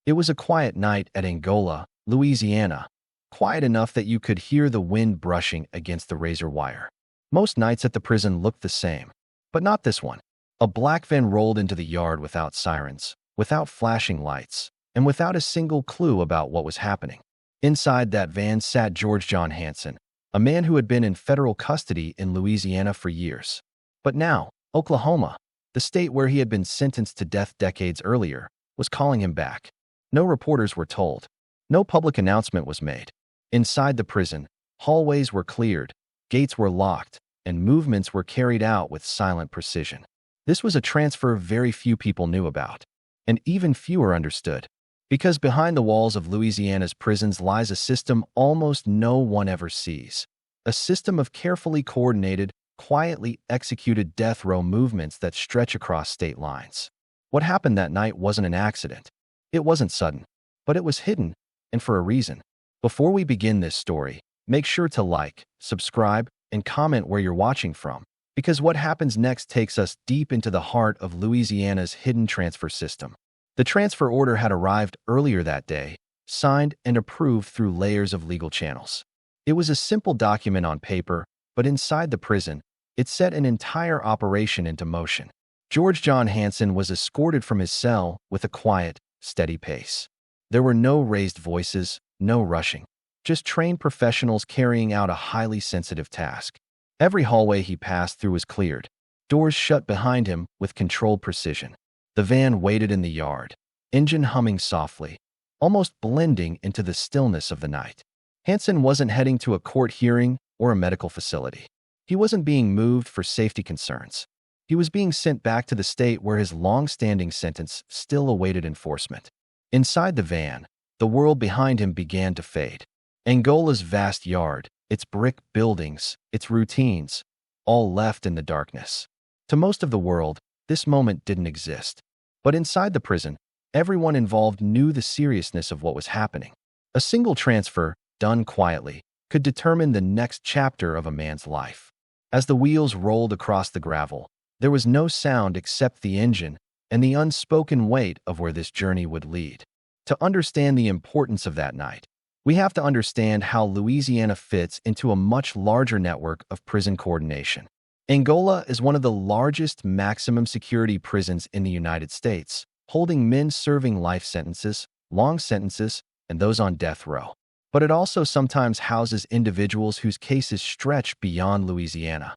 It was a quiet night at Angola, Louisiana, quiet enough that you could hear the wind brushing against the razor wire. Most nights at the prison looked the same, but not this one. A black van rolled into the yard without sirens, without flashing lights, and without a single clue about what was happening. Inside that van sat George John Hansen, a man who had been in federal custody in Louisiana for years. But now, Oklahoma, the state where he had been sentenced to death decades earlier, was calling him back. No reporters were told. No public announcement was made. Inside the prison, hallways were cleared, gates were locked, and movements were carried out with silent precision. This was a transfer very few people knew about, and even fewer understood. Because behind the walls of Louisiana's prisons lies a system almost no one ever sees. A system of carefully coordinated, quietly executed death row movements that stretch across state lines. What happened that night wasn't an accident. It wasn't sudden, but it was hidden, and for a reason. Before we begin this story, make sure to like, subscribe, and comment where you're watching from, because what happens next takes us deep into the heart of Louisiana's hidden transfer system. The transfer order had arrived earlier that day, signed and approved through layers of legal channels. It was a simple document on paper, but inside the prison, it set an entire operation into motion. George John Hansen was escorted from his cell with a quiet, steady pace. There were no raised voices, no rushing, just trained professionals carrying out a highly sensitive task. Every hallway he passed through was cleared, doors shut behind him with controlled precision. The van waited in the yard, engine humming softly, almost blending into the stillness of the night. Hansen wasn't heading to a court hearing or a medical facility. He wasn't being moved for safety concerns. He was being sent back to the state where his long-standing sentence still awaited enforcement. Inside the van, the world behind him began to fade. Angola's vast yard, its brick buildings, its routines, all left in the darkness. To most of the world, this moment didn't exist. But inside the prison, everyone involved knew the seriousness of what was happening. A single transfer, done quietly, could determine the next chapter of a man's life. As the wheels rolled across the gravel, there was no sound except the engine and the unspoken weight of where this journey would lead. To understand the importance of that night, we have to understand how Louisiana fits into a much larger network of prison coordination. Angola is one of the largest maximum security prisons in the United States, holding men serving life sentences, long sentences, and those on death row. But it also sometimes houses individuals whose cases stretch beyond Louisiana.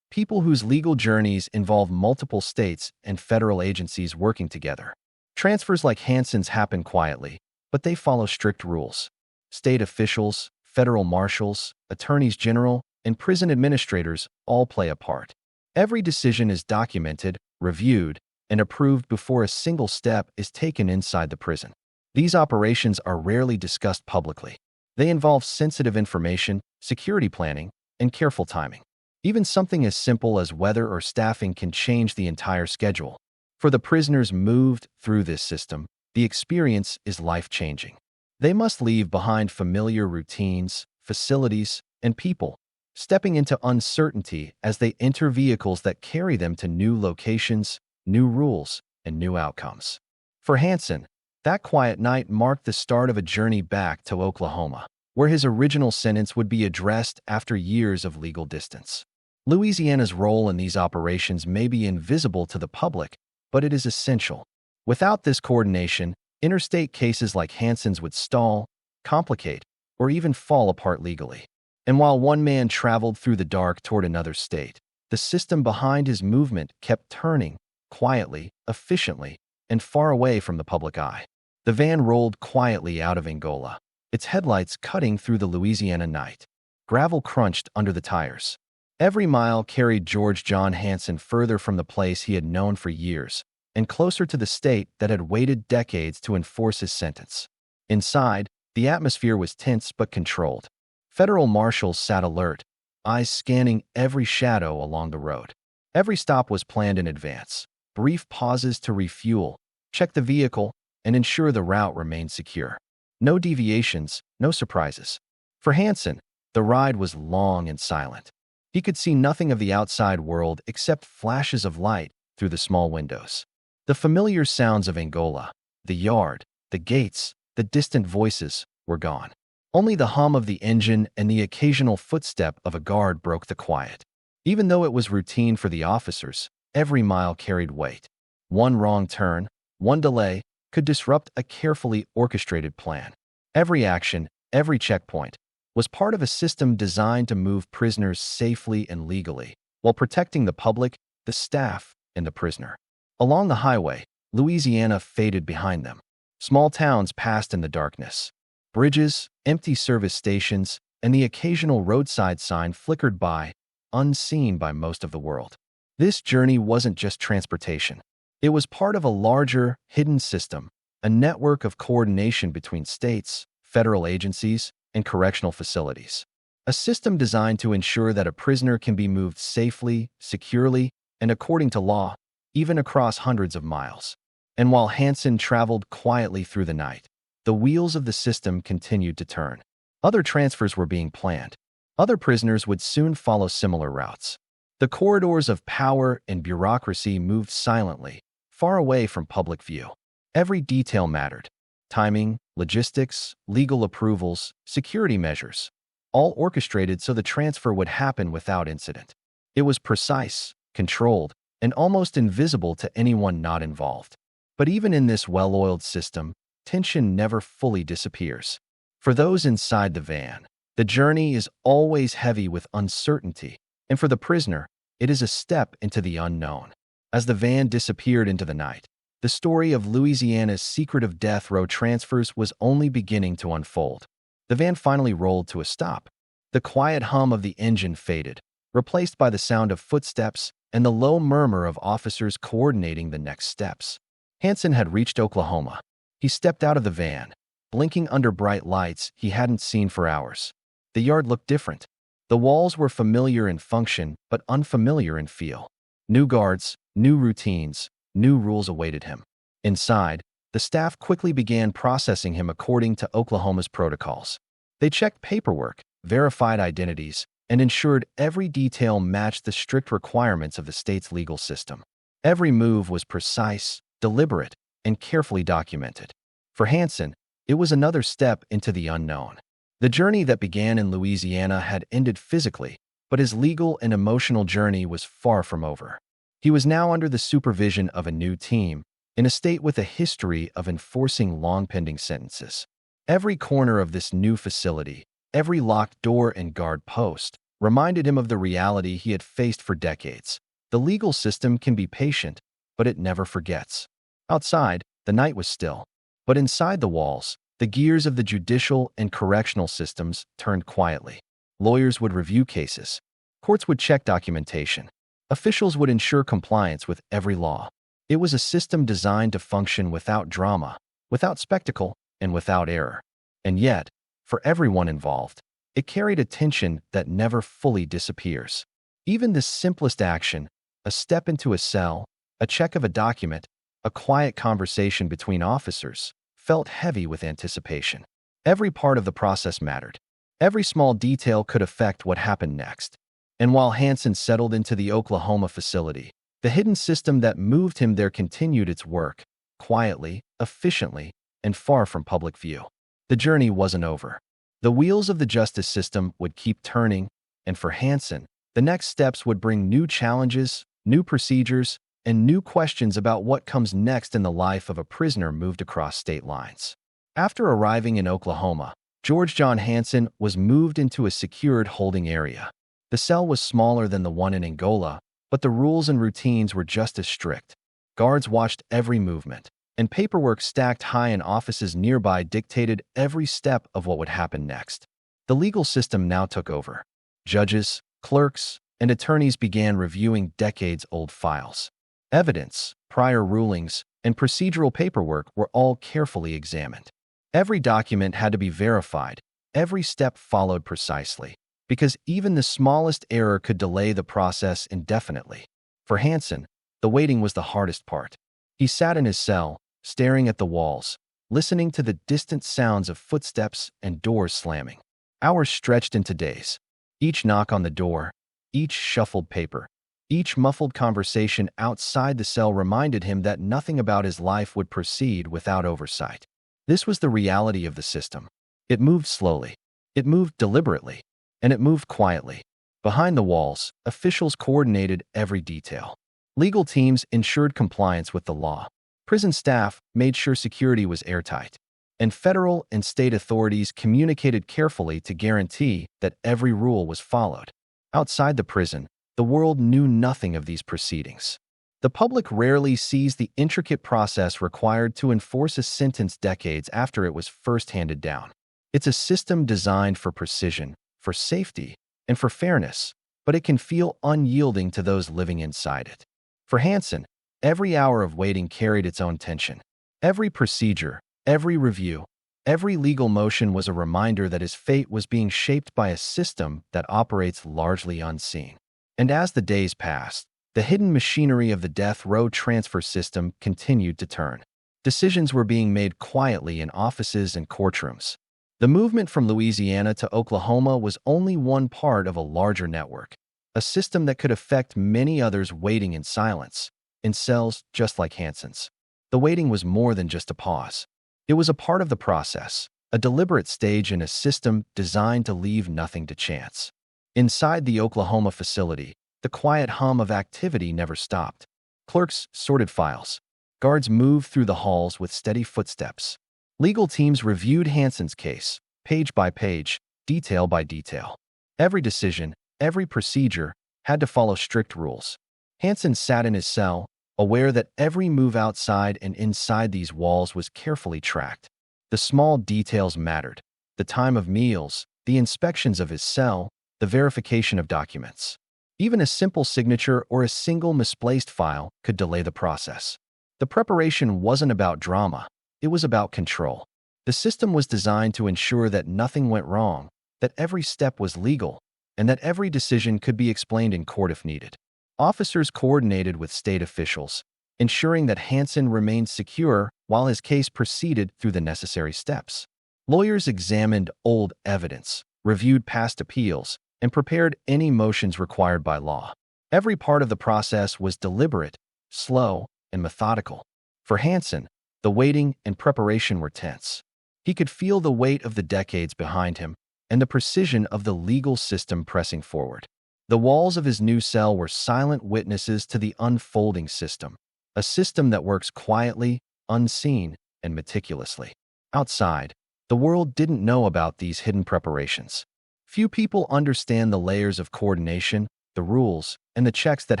People whose legal journeys involve multiple states and federal agencies working together. Transfers like Hansen's happen quietly, but they follow strict rules. State officials, federal marshals, attorneys general, and prison administrators all play a part. Every decision is documented, reviewed, and approved before a single step is taken inside the prison. These operations are rarely discussed publicly. They involve sensitive information, security planning, and careful timing. Even something as simple as weather or staffing can change the entire schedule. For the prisoners moved through this system, the experience is life-changing. They must leave behind familiar routines, facilities, and people, stepping into uncertainty as they enter vehicles that carry them to new locations, new rules, and new outcomes. For Hansen, that quiet night marked the start of a journey back to Oklahoma, where his original sentence would be addressed after years of legal distance. Louisiana's role in these operations may be invisible to the public, but it is essential. Without this coordination, interstate cases like Hansen's would stall, complicate, or even fall apart legally. And while one man traveled through the dark toward another state, the system behind his movement kept turning, quietly, efficiently, and far away from the public eye. The van rolled quietly out of Angola, its headlights cutting through the Louisiana night. Gravel crunched under the tires. Every mile carried George John Hansen further from the place he had known for years, and closer to the state that had waited decades to enforce his sentence. Inside, the atmosphere was tense but controlled. Federal marshals sat alert, eyes scanning every shadow along the road. Every stop was planned in advance. Brief pauses to refuel, check the vehicle, and ensure the route remained secure. No deviations, no surprises. For Hansen, the ride was long and silent. He could see nothing of the outside world except flashes of light through the small windows. The familiar sounds of Angola, the yard, the gates, the distant voices were gone. Only the hum of the engine and the occasional footstep of a guard broke the quiet. Even though it was routine for the officers, every mile carried weight. One wrong turn, one delay, could disrupt a carefully orchestrated plan. Every action, every checkpoint, was part of a system designed to move prisoners safely and legally, while protecting the public, the staff, and the prisoner. Along the highway, Louisiana faded behind them. Small towns passed in the darkness. Bridges, empty service stations, and the occasional roadside sign flickered by, unseen by most of the world. This journey wasn't just transportation. It was part of a larger, hidden system, a network of coordination between states, federal agencies, and correctional facilities. A system designed to ensure that a prisoner can be moved safely, securely, and according to law, even across hundreds of miles. And while Hansen traveled quietly through the night, the wheels of the system continued to turn. Other transfers were being planned. Other prisoners would soon follow similar routes. The corridors of power and bureaucracy moved silently, far away from public view. Every detail mattered. Timing, logistics, legal approvals, security measures, all orchestrated so the transfer would happen without incident. It was precise, controlled, and almost invisible to anyone not involved. But even in this well-oiled system, tension never fully disappears. For those inside the van, the journey is always heavy with uncertainty, and for the prisoner, it is a step into the unknown. As the van disappeared into the night, the story of Louisiana's secretive death row transfers was only beginning to unfold. The van finally rolled to a stop. The quiet hum of the engine faded, replaced by the sound of footsteps and the low murmur of officers coordinating the next steps. Hansen had reached Oklahoma. He stepped out of the van, blinking under bright lights he hadn't seen for hours. The yard looked different. The walls were familiar in function, but unfamiliar in feel. New guards, new routines, new rules awaited him. Inside, the staff quickly began processing him according to Oklahoma's protocols. They checked paperwork, verified identities, and ensured every detail matched the strict requirements of the state's legal system. Every move was precise, deliberate, and carefully documented. For Hansen, it was another step into the unknown. The journey that began in Louisiana had ended physically, but his legal and emotional journey was far from over. He was now under the supervision of a new team, in a state with a history of enforcing long-pending sentences. Every corner of this new facility, every locked door and guard post, reminded him of the reality he had faced for decades. The legal system can be patient, but it never forgets. Outside, the night was still, but inside the walls, the gears of the judicial and correctional systems turned quietly. Lawyers would review cases. Courts would check documentation. Officials would ensure compliance with every law. It was a system designed to function without drama, without spectacle, and without error. And yet, for everyone involved, it carried a tension that never fully disappears. Even the simplest action, a step into a cell, a check of a document, a quiet conversation between officers, felt heavy with anticipation. Every part of the process mattered. Every small detail could affect what happened next. And while Hansen settled into the Oklahoma facility, the hidden system that moved him there continued its work, quietly, efficiently, and far from public view. The journey wasn't over. The wheels of the justice system would keep turning, and for Hansen, the next steps would bring new challenges, new procedures, and new questions about what comes next in the life of a prisoner moved across state lines. After arriving in Oklahoma, George John Hansen was moved into a secured holding area. The cell was smaller than the one in Angola, but the rules and routines were just as strict. Guards watched every movement, and paperwork stacked high in offices nearby dictated every step of what would happen next. The legal system now took over. Judges, clerks, and attorneys began reviewing decades-old files. Evidence, prior rulings, and procedural paperwork were all carefully examined. Every document had to be verified, every step followed precisely, because even the smallest error could delay the process indefinitely. For Hansen, the waiting was the hardest part. He sat in his cell, staring at the walls, listening to the distant sounds of footsteps and doors slamming. Hours stretched into days. Each knock on the door, each shuffled paper, each muffled conversation outside the cell reminded him that nothing about his life would proceed without oversight. This was the reality of the system. It moved slowly. It moved deliberately. And it moved quietly. Behind the walls, officials coordinated every detail. Legal teams ensured compliance with the law. Prison staff made sure security was airtight. And federal and state authorities communicated carefully to guarantee that every rule was followed. Outside the prison, the world knew nothing of these proceedings. The public rarely sees the intricate process required to enforce a sentence decades after it was first handed down. It's a system designed for precision, for safety, and for fairness, but it can feel unyielding to those living inside it. For Hansen, every hour of waiting carried its own tension. Every procedure, every review, every legal motion was a reminder that his fate was being shaped by a system that operates largely unseen. And as the days passed, the hidden machinery of the death row transfer system continued to turn. Decisions were being made quietly in offices and courtrooms. The movement from Louisiana to Oklahoma was only one part of a larger network, a system that could affect many others waiting in silence, in cells just like Hansen's. The waiting was more than just a pause. It was a part of the process, a deliberate stage in a system designed to leave nothing to chance. Inside the Oklahoma facility, the quiet hum of activity never stopped. Clerks sorted files. Guards moved through the halls with steady footsteps. Legal teams reviewed Hansen's case, page by page, detail by detail. Every decision, every procedure had to follow strict rules. Hansen sat in his cell, aware that every move outside and inside these walls was carefully tracked. The small details mattered: the time of meals, the inspections of his cell, the verification of documents. Even a simple signature or a single misplaced file could delay the process. The preparation wasn't about drama. It was about control. The system was designed to ensure that nothing went wrong, that every step was legal, and that every decision could be explained in court if needed. Officers coordinated with state officials, ensuring that Hansen remained secure while his case proceeded through the necessary steps. Lawyers examined old evidence, reviewed past appeals, and prepared any motions required by law. Every part of the process was deliberate, slow, and methodical. For Hansen, the waiting and preparation were tense. He could feel the weight of the decades behind him and the precision of the legal system pressing forward. The walls of his new cell were silent witnesses to the unfolding system, a system that works quietly, unseen, and meticulously. Outside, the world didn't know about these hidden preparations. Few people understand the layers of coordination, the rules, and the checks that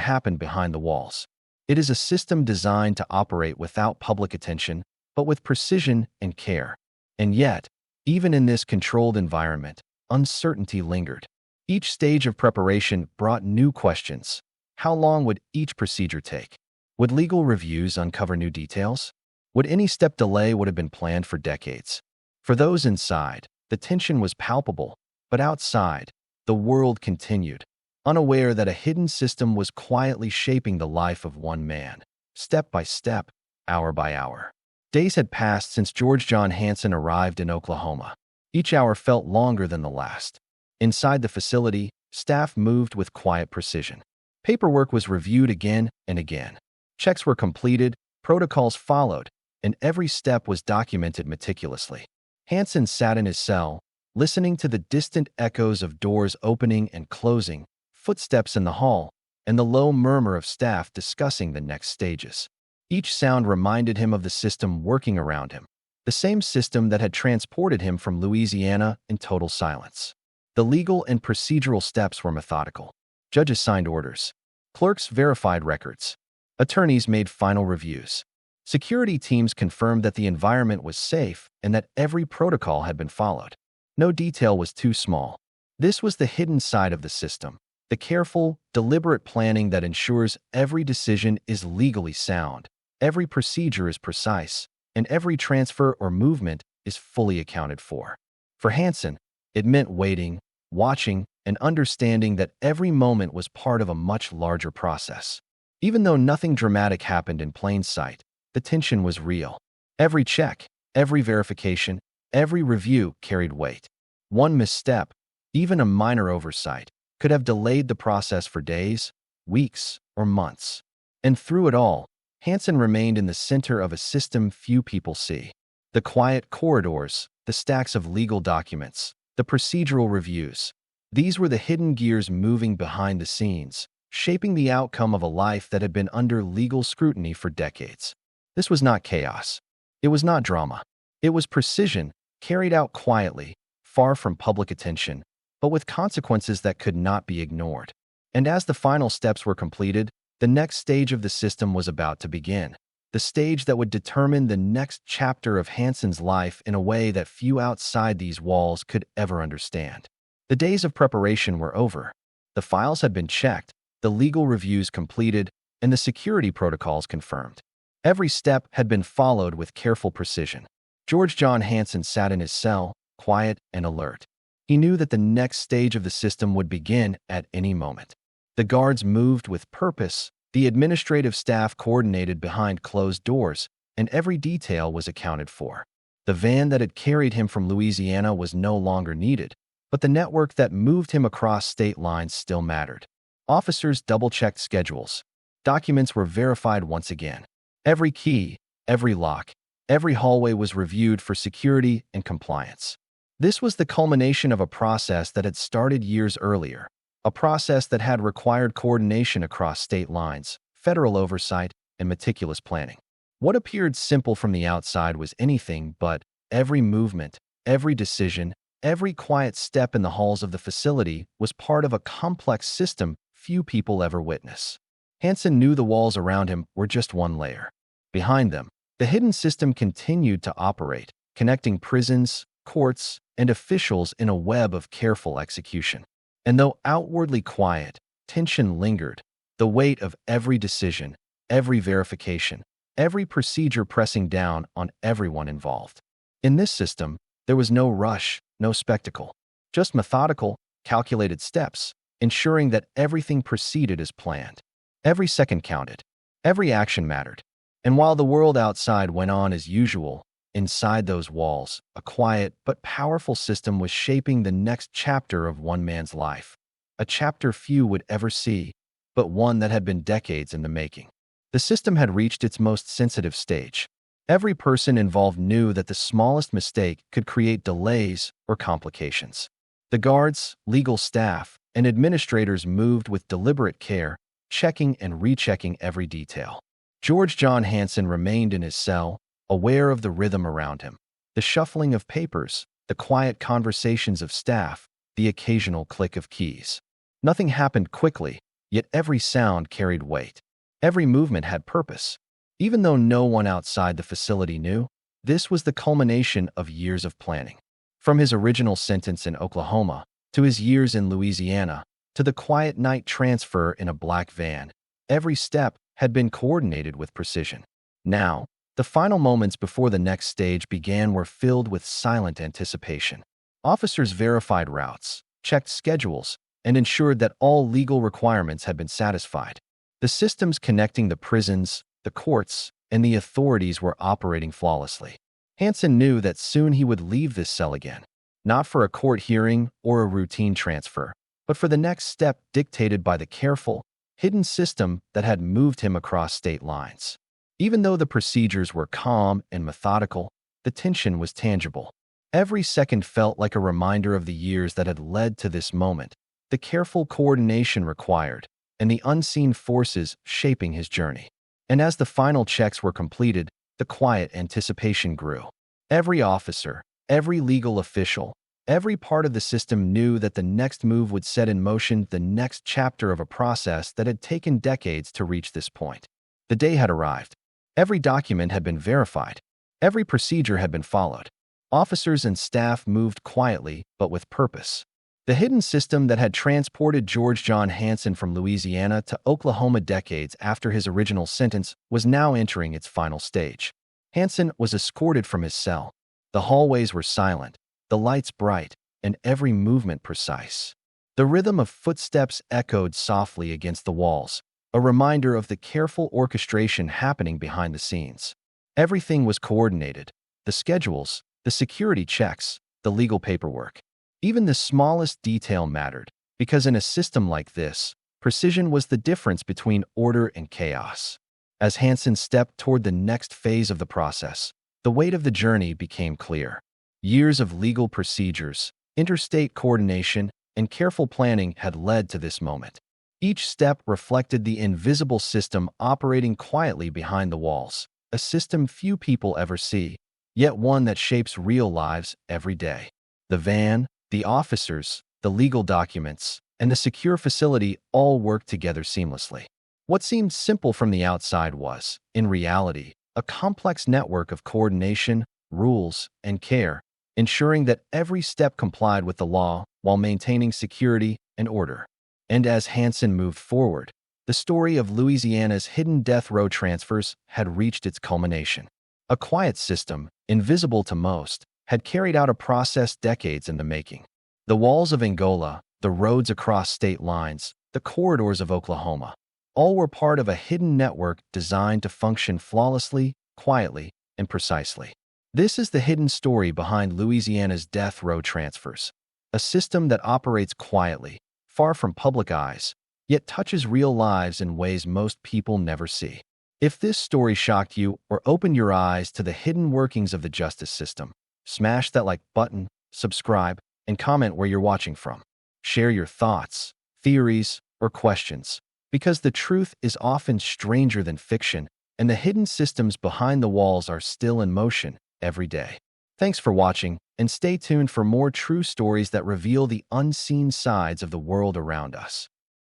happen behind the walls. It is a system designed to operate without public attention, but with precision and care. And yet, even in this controlled environment, uncertainty lingered. Each stage of preparation brought new questions. How long would each procedure take? Would legal reviews uncover new details? Would any step delay would have been planned for decades? For those inside, the tension was palpable, but outside, the world continued, unaware that a hidden system was quietly shaping the life of one man, step by step, hour by hour. Days had passed since George John Hansen arrived in Oklahoma. Each hour felt longer than the last. Inside the facility, staff moved with quiet precision. Paperwork was reviewed again and again. Checks were completed, protocols followed, and every step was documented meticulously. Hansen sat in his cell, listening to the distant echoes of doors opening and closing, footsteps in the hall, and the low murmur of staff discussing the next stages. Each sound reminded him of the system working around him, the same system that had transported him from Louisiana in total silence. The legal and procedural steps were methodical. Judges signed orders. Clerks verified records. Attorneys made final reviews. Security teams confirmed that the environment was safe and that every protocol had been followed. No detail was too small. This was the hidden side of the system, the careful, deliberate planning that ensures every decision is legally sound, every procedure is precise, and every transfer or movement is fully accounted for. For Hansen, it meant waiting, watching, and understanding that every moment was part of a much larger process. Even though nothing dramatic happened in plain sight, the tension was real. Every check, every verification, every review carried weight. One misstep, even a minor oversight, could have delayed the process for days, weeks, or months. And through it all, Hansen remained in the center of a system few people see. The quiet corridors, the stacks of legal documents, the procedural reviews. These were the hidden gears moving behind the scenes, shaping the outcome of a life that had been under legal scrutiny for decades. This was not chaos. It was not drama. It was precision, carried out quietly, far from public attention, but with consequences that could not be ignored. And as the final steps were completed, the next stage of the system was about to begin. The stage that would determine the next chapter of Hansen's life in a way that few outside these walls could ever understand. The days of preparation were over. The files had been checked, the legal reviews completed, and the security protocols confirmed. Every step had been followed with careful precision. George John Hansen sat in his cell, quiet and alert. He knew that the next stage of the system would begin at any moment. The guards moved with purpose, the administrative staff coordinated behind closed doors, and every detail was accounted for. The van that had carried him from Louisiana was no longer needed, but the network that moved him across state lines still mattered. Officers double-checked schedules. Documents were verified once again. Every key, every lock, every hallway was reviewed for security and compliance. This was the culmination of a process that had started years earlier, a process that had required coordination across state lines, federal oversight, and meticulous planning. What appeared simple from the outside was anything but. Every movement, every decision, every quiet step in the halls of the facility was part of a complex system few people ever witness. Hansen knew the walls around him were just one layer. Behind them, the hidden system continued to operate, connecting prisons, courts, and officials in a web of careful execution. And though outwardly quiet, tension lingered, the weight of every decision, every verification, every procedure pressing down on everyone involved. In this system, there was no rush, no spectacle, just methodical, calculated steps, ensuring that everything proceeded as planned. Every second counted, every action mattered. And while the world outside went on as usual, inside those walls, a quiet but powerful system was shaping the next chapter of one man's life. A chapter few would ever see, but one that had been decades in the making. The system had reached its most sensitive stage. Every person involved knew that the smallest mistake could create delays or complications. The guards, legal staff, and administrators moved with deliberate care, checking and rechecking every detail. George John Hansen remained in his cell, aware of the rhythm around him, the shuffling of papers, the quiet conversations of staff, the occasional click of keys. Nothing happened quickly, yet every sound carried weight. Every movement had purpose. Even though no one outside the facility knew, this was the culmination of years of planning. From his original sentence in Oklahoma, to his years in Louisiana, to the quiet night transfer in a black van, every step had been coordinated with precision. Now, the final moments before the next stage began were filled with silent anticipation. Officers verified routes, checked schedules, and ensured that all legal requirements had been satisfied. The systems connecting the prisons, the courts, and the authorities were operating flawlessly. Hansen knew that soon he would leave this cell again, not for a court hearing or a routine transfer, but for the next step dictated by the careful, hidden system that had moved him across state lines. Even though the procedures were calm and methodical, the tension was tangible. Every second felt like a reminder of the years that had led to this moment, the careful coordination required, and the unseen forces shaping his journey. And as the final checks were completed, the quiet anticipation grew. Every officer, every legal official, every part of the system knew that the next move would set in motion the next chapter of a process that had taken decades to reach this point. The day had arrived. Every document had been verified. Every procedure had been followed. Officers and staff moved quietly but with purpose. The hidden system that had transported George John Hansen from Louisiana to Oklahoma decades after his original sentence was now entering its final stage. Hansen was escorted from his cell. The hallways were silent, the lights bright, and every movement precise. The rhythm of footsteps echoed softly against the walls, a reminder of the careful orchestration happening behind the scenes. Everything was coordinated: the schedules, the security checks, the legal paperwork. Even the smallest detail mattered, because in a system like this, precision was the difference between order and chaos. As Hansen stepped toward the next phase of the process, The weight of the journey became clear. Years of legal procedures, interstate coordination, and careful planning had led to this moment. Each step reflected the invisible system operating quietly behind the walls, a system few people ever see, yet one that shapes real lives every day. The van, the officers, the legal documents, and the secure facility all worked together seamlessly. What seemed simple from the outside was, in reality, a complex network of coordination, rules, and care, ensuring that every step complied with the law while maintaining security and order. And as Hansen moved forward, the story of Louisiana's hidden death row transfers had reached its culmination. A quiet system, invisible to most, had carried out a process decades in the making. The walls of Angola, the roads across state lines, the corridors of Oklahoma, all were part of a hidden network designed to function flawlessly, quietly, and precisely. This is the hidden story behind Louisiana's death row transfers, a system that operates quietly, far from public eyes, yet touches real lives in ways most people never see. If this story shocked you or opened your eyes to the hidden workings of the justice system, smash that like button, subscribe, and comment where you're watching from. Share your thoughts, theories, or questions, because the truth is often stranger than fiction, and the hidden systems behind the walls are still in motion every day. Thanks for watching, and stay tuned for more true stories that reveal the unseen sides of the world around us.